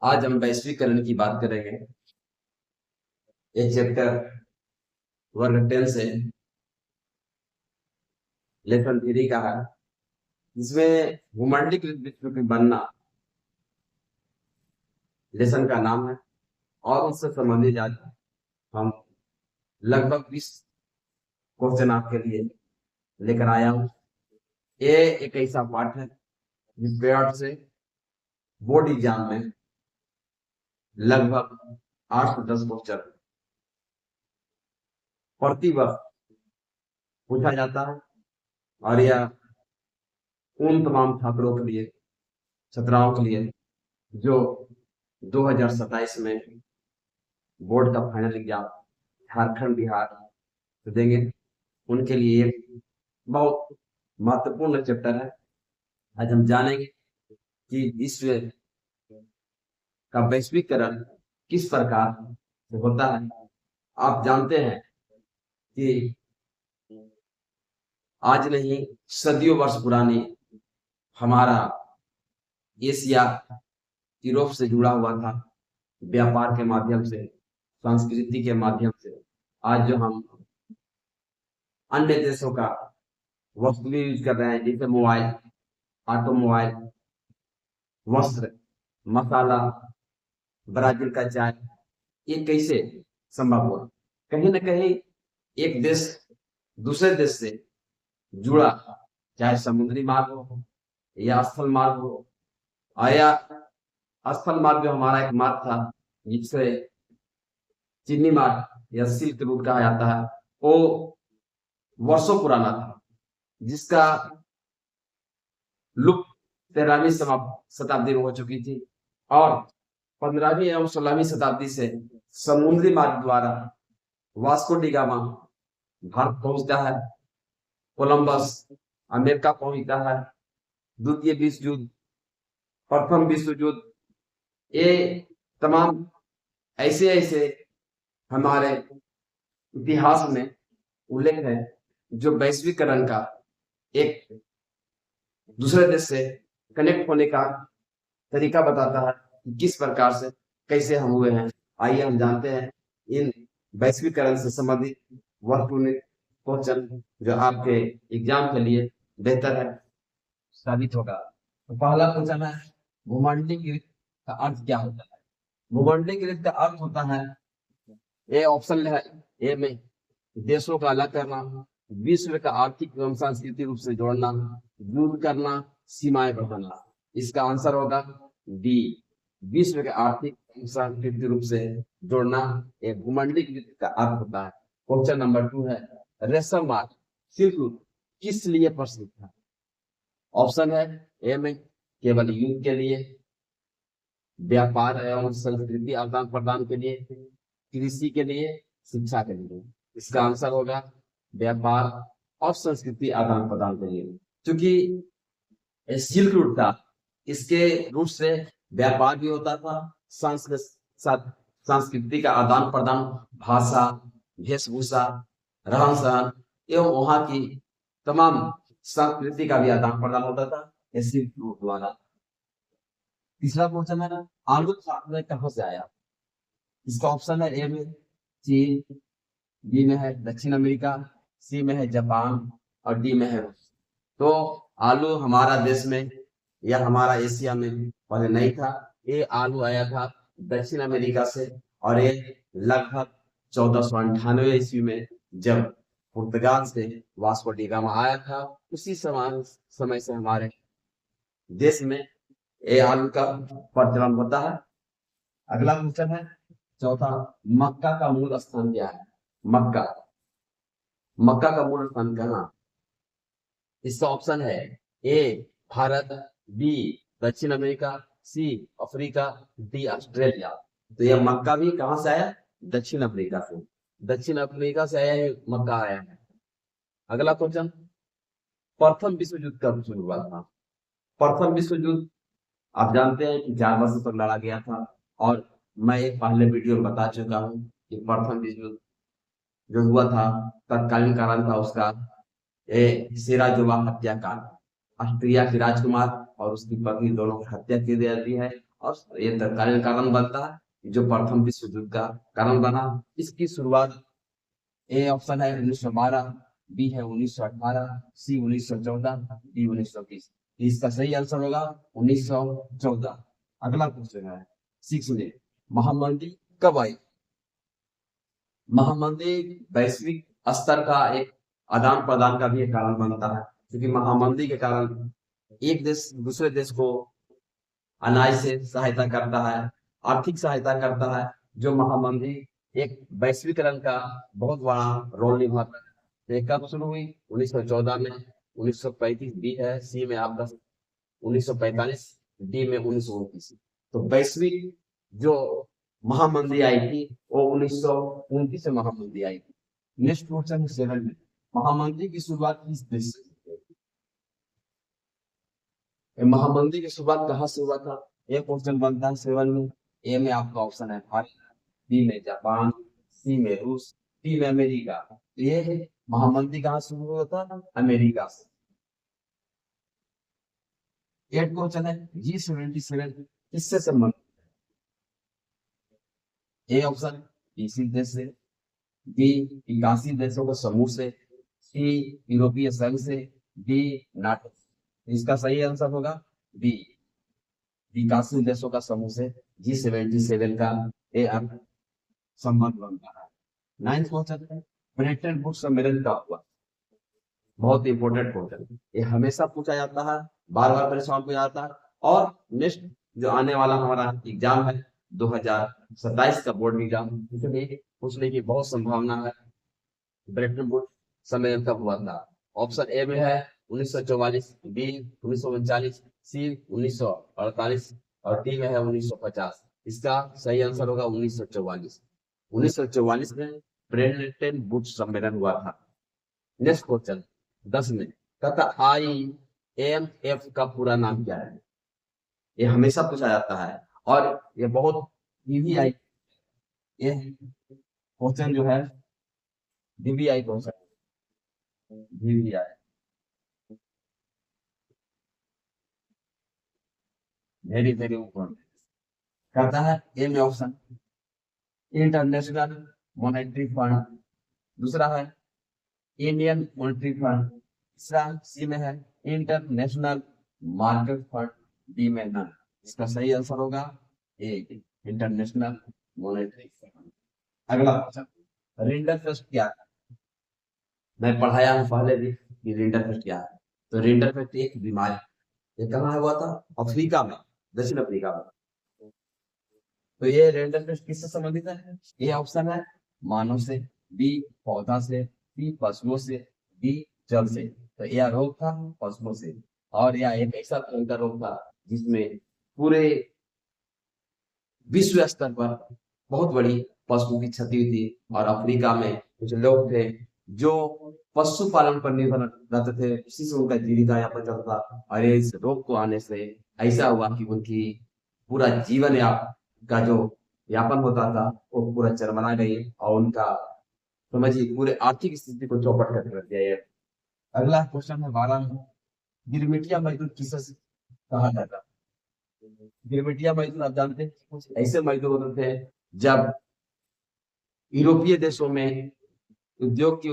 आज हम वैश्वीकरण की बात करेंगे। एक चैप्टर वर्ग 10 से लेसन 3 का है, जिसमें भूमंडलीकृत विश्व के बनना लेसन का नाम है। और उससे संबंधित आज हम लगभग 20 क्वेश्चन आपके लिए लेकर आया हूँ। ये एक ऐसा पाठ है जिस पाठ से बोर्ड एग्जाम में लगभग 8 से 10 क्वेश्चन प्रति वर्ष पूछा जाता है। और यह उन तमाम छात्रों के लिए, छात्राओं के लिए जो 2027 में बोर्ड का फाइनल एग्जाम झारखंड बिहार से देंगे, उनके लिए एक बहुत महत्वपूर्ण चैप्टर है। आज हम जानेंगे कि विश्व का वैश्वीकरण किस प्रकार से होता है। आप जानते हैं कि आज नहीं सदियों वर्ष पुरानी हमारा एशिया यूरोप से जुड़ा हुआ था, व्यापार के माध्यम से, संस्कृति के माध्यम से। आज जो हम अन्य देशों का वस्तु भी यूज कर रहे हैं, जैसे मोबाइल, ऑटोमोबाइल, वस्त्र, मसाला, ब्राजील का चाय, ये कैसे संभव हुआ? कहीं ना कहीं एक देश दूसरे देश से जुड़ा, चाहे समुद्री मार्ग हो या स्थल मार्ग हो। या स्थल मार्ग जो हमारा एक मार्ग था, जिससे चीनी मार्ग या सिल्क रूट कहा जाता है, वो वर्षों पुराना था, जिसका लुप्त 13वीं शताब्दी में हो चुकी थी। और 15वीं एवं 16वीं शताब्दी से समुद्री मार्ग द्वारा वास्को डी गामा भारत पहुंचता है, कोलंबस अमेरिका पहुंचता है, द्वितीय विश्व युद्ध, प्रथम विश्व युद्ध, ये तमाम ऐसे ऐसे हमारे इतिहास में उल्लेख है जो वैश्वीकरण का, एक दूसरे देश से कनेक्ट होने का तरीका बताता है कि किस प्रकार से कैसे हम हुए हैं। आइए हम जानते हैं इन वैश्वीकरण से संबंधित वस्तुनिष्ठ क्वेश्चन जो आपके एग्जाम के लिए बेहतर है साबित होगा। तो पहला क्वेश्चन है, भूमंडलीकृत का अर्थ क्या होता है? भूमंडलीकृत का अर्थ होता है, ये ऑप्शन है ए में, देशों का अलग करना, विश्व का आर्थिक एवं सांस्कृतिक रूप से जोड़ना, दूर करना, सीमाएं बढ़ाना। इसका आंसर होगा डी, विश्व के आर्थिक एवं सांस्कृतिक रूप से जोड़ना एक भूमंडलीकृत का अर्थ होता है। क्वेश्चन नंबर 2 है, रेशम मार्ग सिल्क रूट किस लिए प्रसिद्ध था? ऑप्शन है ए में, केवल युद्ध के लिए, व्यापार एवं संस्कृति आदान प्रदान के लिए, कृषि के लिए, शिक्षा के लिए। इसका आंसर होगा व्यापार और संस्कृति आदान प्रदान के लिए। क्योंकि सिल्क रूट था, इसके रूट से व्यापार भी होता था, संस्कृति का आदान प्रदान, भाषा, वेशभूषा, रहन सहन एवं वहां की तमाम संस्कृति का भी आदान प्रदान होता था सिल्क रूट द्वारा। तीसरा क्वेश्चन है, आलू भारत कहां से आया? इसका ऑप्शन है ए में चीन, बी में है दक्षिण अमेरिका, सी में है जापान और डी में है रूस। तो आलू हमारा देश में या हमारा एशिया में पहले नहीं था, ये आलू आया था दक्षिण अमेरिका से। और ये लगभग 1498 ईस्वी में जब पुर्तगाल से वास्को डी गामा आया था, उसी समय से हमारे देश में ये आलू का प्रचलन होता है। अगला क्वेश्चन है चौथा, मक्का का मूल स्थान क्या है? मक्का, मक्का का मूल स्थान कहाँ? इसका ऑप्शन है ए भारत, बी दक्षिण America, C Africa, D Australia. तो यह मक्का भी कहां से आया? दक्षिण अफ्रीका से। दक्षिण अफ्रीका से आया है मक्का आया है। अगला क्वेश्चन, प्रथम विश्व युद्ध कब शुरू हुआ था? प्रथम विश्व युद्ध आप जानते हैं कि 4 वर्षों तक लड़ा गया था। और मैं एक पहले वीडियो में बता चुका हूं कि प्रथम विश्व युद्ध जो हुआ था, तत्कालीन कारण था उसका सिराजुवा हत्याकांड। ऑस्ट्रिया के राजकुमार और उसकी पत्नी दोनों की हत्या की जाती है और ये तत्कालीन कारण बनता है जो प्रथम विश्व युद्ध का कारण बना। इसकी शुरुआत ए ऑप्शन है 1912, बी है 1918, सी 1914, डी 1920। इसका सही आंसर होगा 1914। अगला क्वेश्चन है 6 में, महामंदी कब आई? महामंदी वैश्विक स्तर का एक आदान प्रदान का भी एक कारण बनता है, क्योंकि महामंदी के कारण एक देश दूसरे देश को अनाज से सहायता करता है, आर्थिक सहायता करता है। जो महामंदी एक वैश्वीकरण का बहुत बड़ा रोल निभाता है। तो ये कब शुरू हुई? 1914 में। 1935 बी है, सी में आपका 1945, डी में 1929। तो वैश्विक जो महामंदी आई थी वो 1929 में महामंदी आई थी। नेक्स्ट क्वेश्चन 7 में, महामंदी की शुरुआत किस देश से? महामंदी की शुरुआत कहाँ से हुआ था? ये क्वेश्चन बनता है 7 में। ए में आपका ऑप्शन है भारत, बी में जापान, सी में रूस, डी में अमेरिका। तो ये है महामंदी कहाँ से शुरू हुआ था? अमेरिका से। 8 क्वेश्चन है G77 किससे संबंधित? ए ऑप्शन 20 देश से, बी 81 देशों के समूह से, सी यूरोपीय संघ से, डी नाटो। इसका सही आंसर होगा बी 81 देशों का समूह से G77 का ए संबंध बनता है। 9th क्वेश्चन है ब्रेटन वुड्स सम्मेलन कब हुआ? बहुत इंपोर्टेंट क्वेश्चन, ये हमेशा पूछा जाता है, बार बार परेशान हो जाता है। और नेक्स्ट जो आने वाला हमारा एग्जाम है 2027 का बोर्ड एग्जाम, इसमें पूछने की बहुत संभावना है। ब्रेटन वुड्स सम्मेलन कब हुआ था? ऑप्शन ए में है 1944, बी 1939, सी 1948 और डी में है 1950। इसका सही आंसर होगा 1944। 1944 में ब्रेटन वुड्स सम्मेलन हुआ था। नेक्स्ट क्वेश्चन 10 में, कहता IMF का पूरा नाम क्या है? ये हमेशा पूछा जाता है और ये बहुत इजी आई, ये क्वेश्चन जो है DBI question, DBI very very important. कहता है ए में ऑप्शन इंटरनेशनल मॉनेटरी फंड, दूसरा है इंडियन मॉनेटरी फंड, तीसरा सी में है इंटरनेशनल मार्केट फंड, डी में नन। इसका सही आंसर होगा ए इंटरनेशनल मॉनेटरी फंड। अगला क्वेश्चन रिंडरफेस्ट क्या है? मैं पढ़ाया हूं पहले भी कि रिंडरफेस्ट क्या है। तो रिंडरफेस्ट एक बीमारी, ये कहाँ हुआ था? अफ्रीका में, दक्षिण अफ्रीका में। तो ये रिंडरफेस्ट किससे संबंधित है? ये ऑप्शन है मानव से, बी पौधा से, सी पशुओं से, डी जल से। तो यह रोग था पशुओं से, और यह एक ऐसा भयंकर रोग था जिसमें पूरे विश्व स्तर पर बहुत बड़ी पशुओं की क्षति हुई थी। और अफ्रीका में कुछ लोग थे जो पशुपालन पर निर्भर रहते थे, उसी से उनका जीविका यापन चलता था। और इस रोग को आने से ऐसा हुआ कि उनकी पूरा जीवन का जो यापन होता था वो पूरा चरमरा गई, और उनका समझिए पूरे आर्थिक स्थिति को चौपट कर दिया ये। अगला क्वेश्चन है 12 में, गिरमिटिया मजदूर किसे कहा जाता है? गिरमिटिया मजदूर आप जानते हैं, कुछ ऐसे मजदूर होते थे जब यूरोपीय देशों में उद्योग की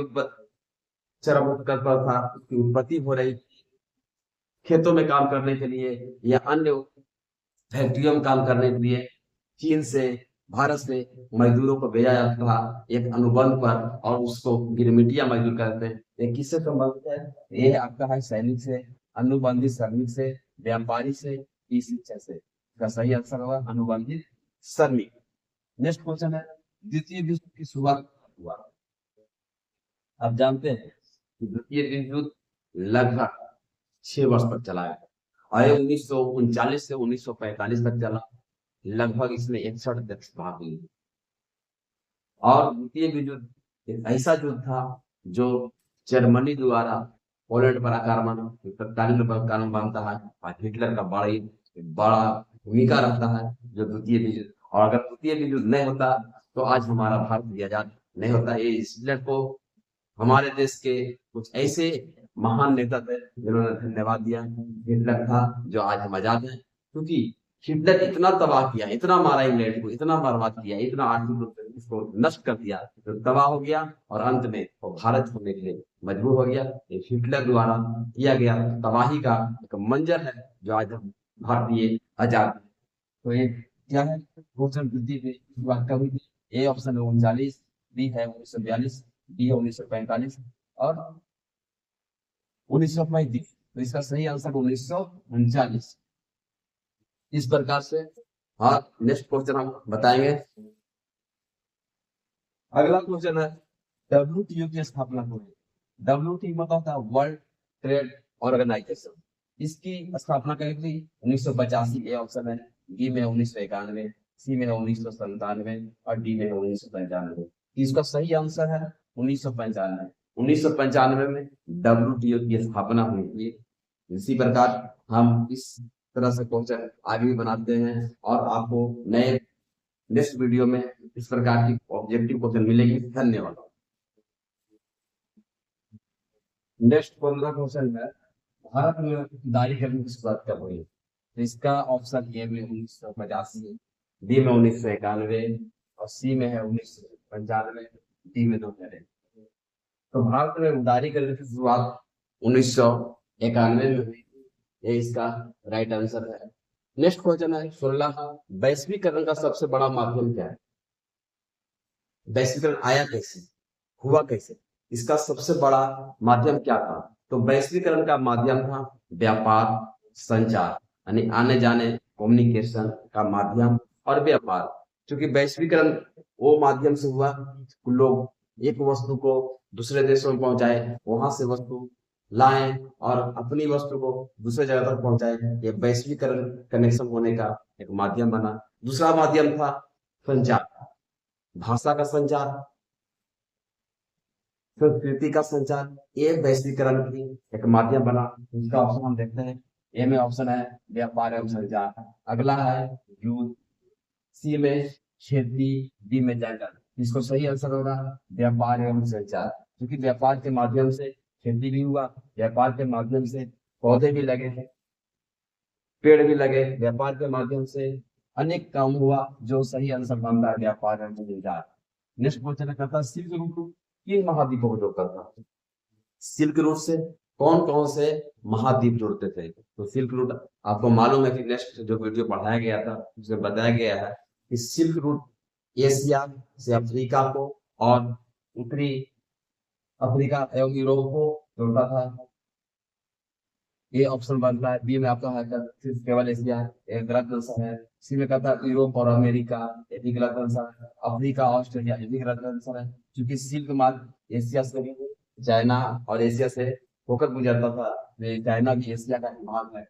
चरम उत्कर्ष पर था, उसकी उत्पत्ति हो रही, खेतों में काम करने के लिए या अन्य फैक्ट्रियों में काम करने के लिए चीन से, भारत से मजदूरों को भेजा जाता था एक अनुबंध पर, और उसको गिरमिटिया मजदूर कहते हैं। ये किससे संबंधित है? ये आपका है सैनिक से, अनुबंधित श्रमिक से, व्यापारी से, ई शिक्षा से। इसका सही आंसर होगा अनुबंधित श्रमिक। नेक्स्ट क्वेश्चन है द्वितीय विश्व की शुरुआत हुआ? आप जानते हैं कि द्वितीय विश्व युद्ध लगभग 6 वर्ष तक चला है, और 1939 से 1945 तक चला। लगभग इसमें 61 देश भाग हुए। और द्वितीय विश्व युद्ध एक ऐसा युद्ध था जो जर्मनी द्वारा पोलैंड पर आक्रमण, तत्कालीन पर आक्रमण बनता है, और हिटलर का बड़ा भूमिका रहता है जो द्वितीय विश्व युद्ध। और अगर द्वितीय विश्व युद्ध नहीं होता तो आज हमारा भारत भी आजाद नहीं होता। ये हिटलर को हमारे देश के कुछ ऐसे महान नेता थे जिन्होंने धन्यवाद दिया। हिटलर था जो आज हम आजाद हैं, क्योंकि हिटलर इतना तबाह किया, इतना मारा इंग्लैंड को, इतना बर्बाद किया, इतना आर्थिक रूप से इसको नष्ट कर दिया, तो तबाह हो गया और अंत में वो भारत होने के लिए मजबूर हो गया। ये हिटलर द्वारा किया गया तबाही का एक मंजर है जो आज हम भारतीय आजाद हैं। तो ये क्या है, भूषण वृद्धि की बात कब हुई थी? ए ऑप्शन है 39, बी है 1942, डी है 1945 और 1935। तो इसका सही आंसर 1939। इस प्रकार से हाँ, नेक्स्ट क्वेश्चन हम बताएंगे। अगला क्वेश्चन है डब्ल्यूटीओ की स्थापना कब हुई? डब्ल्यूटीओ मतलब होता है वर्ल्ड ट्रेड ऑर्गेनाइजेशन। इसकी स्थापना कब हुई? 1985 ए ऑप्शन है, बी में 1991, सी में 1997 और डी में 1995। इसका सही आंसर है 1995। 1995 में डब्ल्यूटीओ की स्थापना हुई थी। इसी प्रकार हम इस तरह से क्वेश्चन आगे भी बनाते हैं और आपको नए नेक्स्ट वीडियो में इस प्रकार की ऑब्जेक्टिव क्वेश्चन मिलेगी। धन्यवाद। नेक्स्ट 15 क्वेश्चन है भारत में दारी करने की शुरुआत कब हुई? तो इसका ऑप्शन ए में 1985, बी में 1991 और सी में है 1995, डी में 2001। तो भारत में उदारी करने की शुरुआत 1991 में हुई। ये इसका राइट आंसर है। नेक्स्ट क्वेश्चन है 16, वैश्वीकरण का सबसे बड़ा माध्यम क्या है? वैश्वीकरण आया कैसे, हुआ कैसे, इसका सबसे बड़ा माध्यम क्या था? तो वैश्वीकरण का माध्यम था व्यापार, संचार, यानी आने जाने, कम्युनिकेशन का माध्यम और व्यापार। क्योंकि वैश्वीकरण वो माध्यम से हुआ, लोग एक वस्तु को दूसरे देशों में पहुंचाए, वहां से वस्तु लाएं और अपनी वस्तु को दूसरे जगह तक पहुंचाए। ये वैश्वीकरण कनेक्शन होने का एक माध्यम बना। दूसरा माध्यम था संचार, भाषा का संचार, संस्कृति का संचार, ये वैश्वीकरण की एक माध्यम बना। इसका ऑप्शन हम देखते हैं, ए में ऑप्शन है व्यापार एवं संचार, अगला है युद्ध, सी में खेती, डी में जंगल। इसको सही आंसर होगा व्यापार एवं संचार, क्योंकि व्यापार के माध्यम से खेती भी हुआ, व्यापार के माध्यम से पौधे भी लगे, पेड़ भी लगे, व्यापार के माध्यम से अनेक काम हुआ, जो सही आंसर बनता है व्यापार एवं संचार। नेक्स्ट क्वेश्चन करता सिल्क रूट किन महाद्वीपों को जोड़ता था? सिल्क रूट से कौन कौन से महाद्वीप जुड़ते थे? तो सिल्क रूट आपको मालूम है कि नेक्स्ट जो वीडियो पढ़ाया गया था उसमें बताया गया है कि सिल्क रूट एशिया से अफ्रीका को और उत्तरी अफ्रीका एवं यूरोप को जोड़ता था। ये ऑप्शन बनता है, बी में आपका है केवल एशिया, एक गलत आंसर है। सी में कहता है यूरोप और अमेरिका, ये भी गलत आंसर है। अफ्रीका ऑस्ट्रेलिया, ये भी गलत आंसर है, क्योंकि सिल्क मार्ग एशिया से, चाइना और एशिया से होकर गुजरता था। चाइना भी एशिया का भाग है।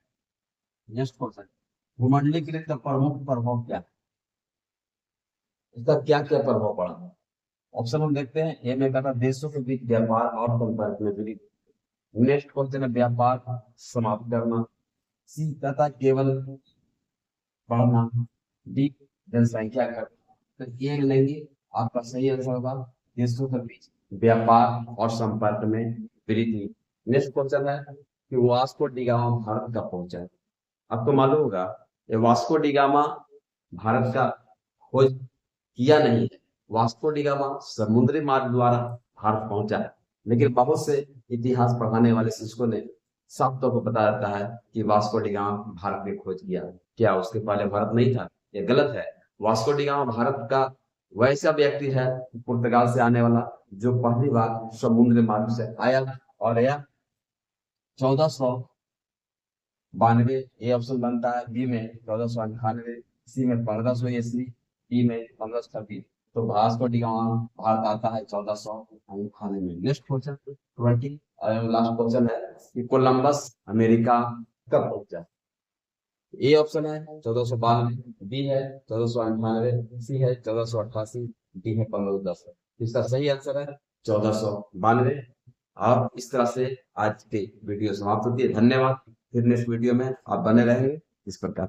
नेक्स्ट क्वेश्चन, भूमंडलीकृत का प्रमुख प्रभाव क्या है? इसका क्या क्या प्रभाव पड़ा? ऑप्शन हम देखते हैं, ए में कहता देशों के बीच व्यापार और संपर्क में वृद्धि। नेक्स्ट क्वेश्चन है व्यापार समाप्त करना, सी कहता केवल बढ़ना, डी जनसंख्या घटना। तो ये लेंगे, आपका सही आंसर होगा देशों के बीच व्यापार और संपर्क में वृद्धि। नेक्स्ट क्वेश्चन है कि वास्को डी गामा भारत कब पहुंचा? आपको मालूम होगा ये वास्को डी गामा भारत का खोज किया नहीं है। वास्को डी गामा समुद्री मार्ग द्वारा भारत पहुंचा है, लेकिन बहुत से इतिहास पढ़ाने वाले शिक्षकों ने साफ तौर पर बता रहता है कि वास्को डी गामा भारत ने खोज किया। क्या उसके पहले भारत नहीं था? ये गलत है। वास्को डी गामा भारत का वैसा व्यक्ति है पुर्तगाल से आने वाला जो पहली बार समुद्री मार्ग से आया और आया 1492। ये ऑप्शन बनता है, बी में 1498, सी में 1580, डी में 1530। तो वास्को डी गामा भारत आता है 1498 में। नेक्स्ट क्वेश्चन 20 और लास्ट क्वेश्चन है कि कोलंबस अमेरिका कब पहुंचा? ए ऑप्शन है 1492, बी है 1498, सी है 1488, डी है 1510। इसका सही आंसर है 1492। और इस तरह से आज की वीडियो समाप्त होती है। धन्यवाद। फिर नेक्स्ट वीडियो में आप बने रहेंगे इस प्रकार।